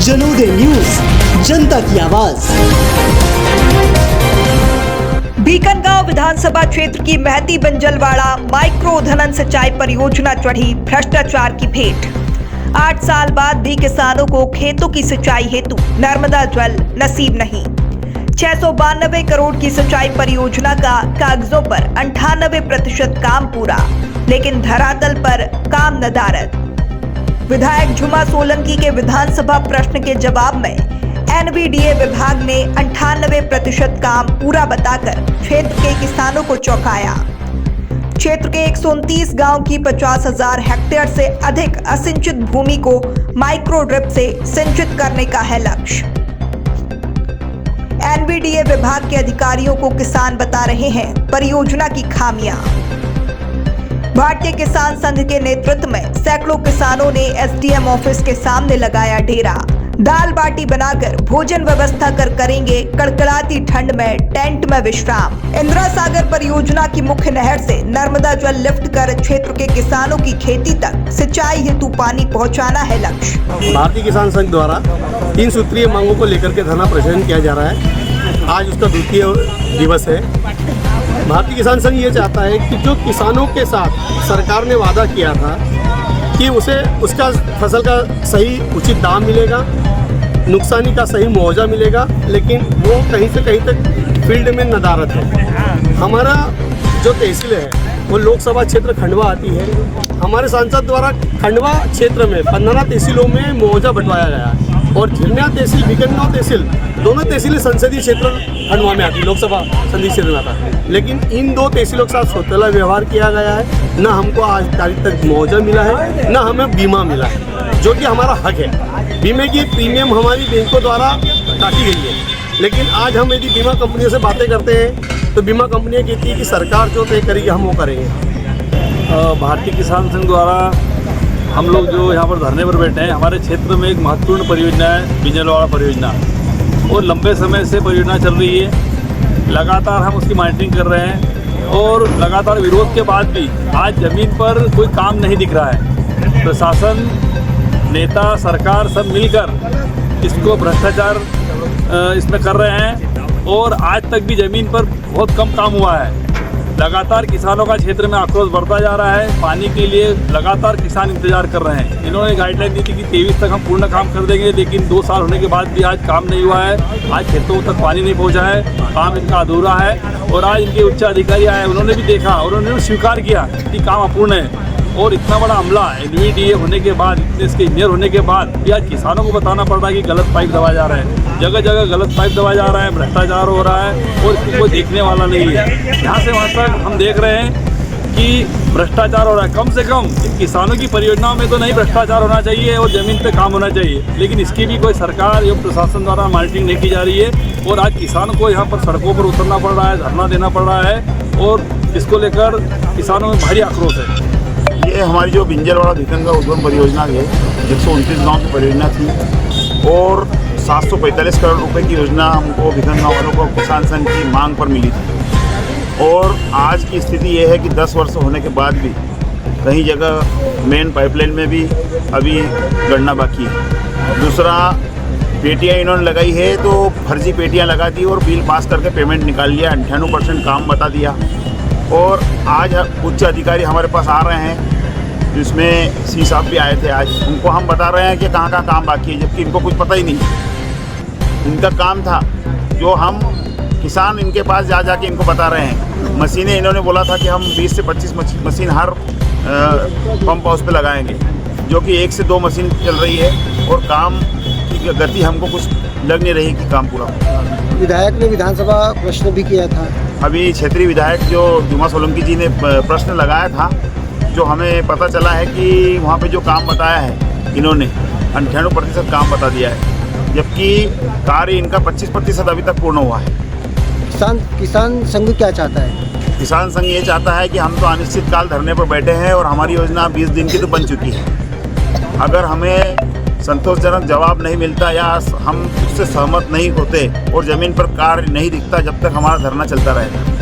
जनोदय news, जनता की आवाज। बीकनगांव विधानसभा क्षेत्र की महती बंजलवाड़ा माइक्रो धनन सिंचाई परियोजना चढ़ी भ्रष्टाचार की भेंट। 8 साल बाद भी किसानों को खेतों की सिंचाई हेतु नर्मदा जल नसीब नहीं। 692 करोड़ की सिंचाई परियोजना का कागजों पर 98% काम पूरा, लेकिन धरातल पर काम नदारद। विधायक झुमा सोलंकी के विधानसभा प्रश्न के जवाब में एनवीडीए विभाग ने 98% काम पूरा बताकर क्षेत्र के किसानों को चौंकाया। क्षेत्र के 129 गांव की 50,000 हेक्टेयर से अधिक असिंचित भूमि को माइक्रो ड्रिप से सिंचित करने का है लक्ष्य। एनवीडीए विभाग के अधिकारियों को किसान बता रहे हैं परियोजना की खामियां। भारतीय किसान संघ के नेतृत्व में सैकड़ों किसानों ने एसडीएम ऑफिस के सामने लगाया डेरा। दाल बाटी बनाकर भोजन व्यवस्था करेंगे कड़कड़ाती ठंड में टेंट में विश्राम। इंदिरा सागर परियोजना की मुख्य नहर से नर्मदा जल लिफ्ट कर क्षेत्र के किसानों की खेती तक सिंचाई हेतु पानी पहुंचाना है लक्ष्य। भारतीय किसान संघ द्वारा 3 सूत्रीय मांगों को लेकर के धरना प्रदर्शन किया जा रहा है। आज उसका 2वां दिवस है। भारतीय किसान संघ ये चाहता है कि जो किसानों के साथ सरकार ने वादा किया था कि उसे उसका फसल का सही उचित दाम मिलेगा, नुकसानी का सही मुआवजा मिलेगा, लेकिन वो कहीं से कहीं तक फील्ड में नदारद है। हमारा जो तहसील है वो लोकसभा क्षेत्र खंडवा आती है। हमारे सांसद द्वारा खंडवा क्षेत्र में 15 तहसीलों में मुआवजा बंटवाया गया और झिरना तहसील, बीकनगांव तहसील, दोनों तहसीलें संसदीय क्षेत्र खंडवा में आती, लोकसभा संसदीय क्षेत्र में आता है। लेकिन इन 2 तहसीलों के साथ सौतेला व्यवहार किया गया है। ना हमको आज तारीख तक मुआवजा मिला है, ना हमें बीमा मिला है, जो कि हमारा हक है। बीमे की प्रीमियम हमारी बैंकों द्वारा काटी गई है, लेकिन आज हम यदि बीमा कंपनियों से बातें करते हैं तो बीमा कंपनियाँ कहती है कि सरकार जो तय करेगी हम वो करेंगे। भारतीय किसान संघ द्वारा हम लोग जो यहाँ पर धरने पर बैठे हैं, हमारे क्षेत्र में एक महत्वपूर्ण परियोजना है बिंजलवाड़ा परियोजना, और लंबे समय से परियोजना चल रही है। लगातार हम उसकी मॉनिटरिंग कर रहे हैं और लगातार विरोध के बाद भी आज ज़मीन पर कोई काम नहीं दिख रहा है। प्रशासन, नेता, सरकार सब मिलकर इसको भ्रष्टाचार इसमें कर रहे हैं और आज तक भी ज़मीन पर बहुत कम काम हुआ है। लगातार किसानों का क्षेत्र में आक्रोश बढ़ता जा रहा है। पानी के लिए लगातार किसान इंतजार कर रहे हैं। इन्होंने गाइडलाइन दी थी कि 23 तक हम पूर्ण काम कर देंगे, लेकिन 2 साल होने के बाद भी आज काम नहीं हुआ है। आज खेतों तक पानी नहीं पहुंचा है, काम इनका अधूरा है। और आज इनके उच्च अधिकारी आए, उन्होंने भी देखा और उन्होंने स्वीकार किया कि काम अपूर्ण है। और इतना बड़ा हमला एनवीडीए होने के बाद, इतने इसके इंजीनियर होने के बाद भी आज किसानों को बताना पड़ रहा है कि गलत पाइप दबाए जा रहे हैं। जगह जगह गलत पाइप दबाया जा रहा है, भ्रष्टाचार हो रहा है और इसको कोई देखने वाला नहीं है। यहाँ से वहाँ तक हम देख रहे हैं कि भ्रष्टाचार हो रहा है। कम से कम इन किसानों की परियोजनाओं में तो नहीं भ्रष्टाचार होना चाहिए और ज़मीन पे काम होना चाहिए, लेकिन इसकी भी कोई सरकार या प्रशासन द्वारा मॉनिटरिंग नहीं की जा रही है। और आज किसानों को यहाँ पर सड़कों पर उतरना पड़ रहा है, धरना देना पड़ रहा है और इसको लेकर किसानों में भारी आक्रोश है। ये हमारी जो बिंजलवाड़ा बीकनगांव उद्वहन परियोजना है, 129 गाँव की परियोजना थी और 745 करोड़ रुपए की योजना हमको बीकनगांव वालों को किसान संघ की मांग पर मिली थी। और आज की स्थिति ये है कि 10 वर्ष होने के बाद भी कई जगह मेन पाइपलाइन में भी अभी गड़ना बाकी है। दूसरा, पेटियाँ इन्होंने लगाई है तो फर्जी पेटियाँ लगा दी और बिल पास करके पेमेंट निकाल लिया, 98% काम बता दिया। और आज उच्च अधिकारी हमारे पास आ रहे हैं, जिसमें सी साहब भी आए थे आज। उनको हम बता रहे हैं कि कहाँ का काम बाकी है, जबकि इनको कुछ पता ही नहीं। इनका काम था जो हम किसान इनके पास जा के इनको बता रहे हैं। मशीनें इन्होंने बोला था कि हम 20 से 25 मशीन हर पंप हाउस पे लगाएंगे, जो कि 1 से 2 मशीन चल रही है और काम की गति हमको कुछ लग नहीं रही कि काम पूरा हो। विधायक ने विधानसभा प्रश्न भी किया था। अभी क्षेत्रीय विधायक जो झुमा सोलंकी जी ने प्रश्न लगाया था, जो हमें पता चला है कि वहाँ पे जो काम बताया है इन्होंने 98% काम बता दिया है, जबकि कार्य इनका 25% अभी तक पूर्ण हुआ है। किसान संघ क्या चाहता है? किसान संघ ये चाहता है कि हम तो अनिश्चित काल धरने पर बैठे हैं और हमारी योजना 20 दिन की तो बन चुकी है। अगर हमें संतोषजनक जवाब नहीं मिलता या हम उससे सहमत नहीं होते और ज़मीन पर कार्य नहीं दिखता, जब तक हमारा धरना चलता रहेगा।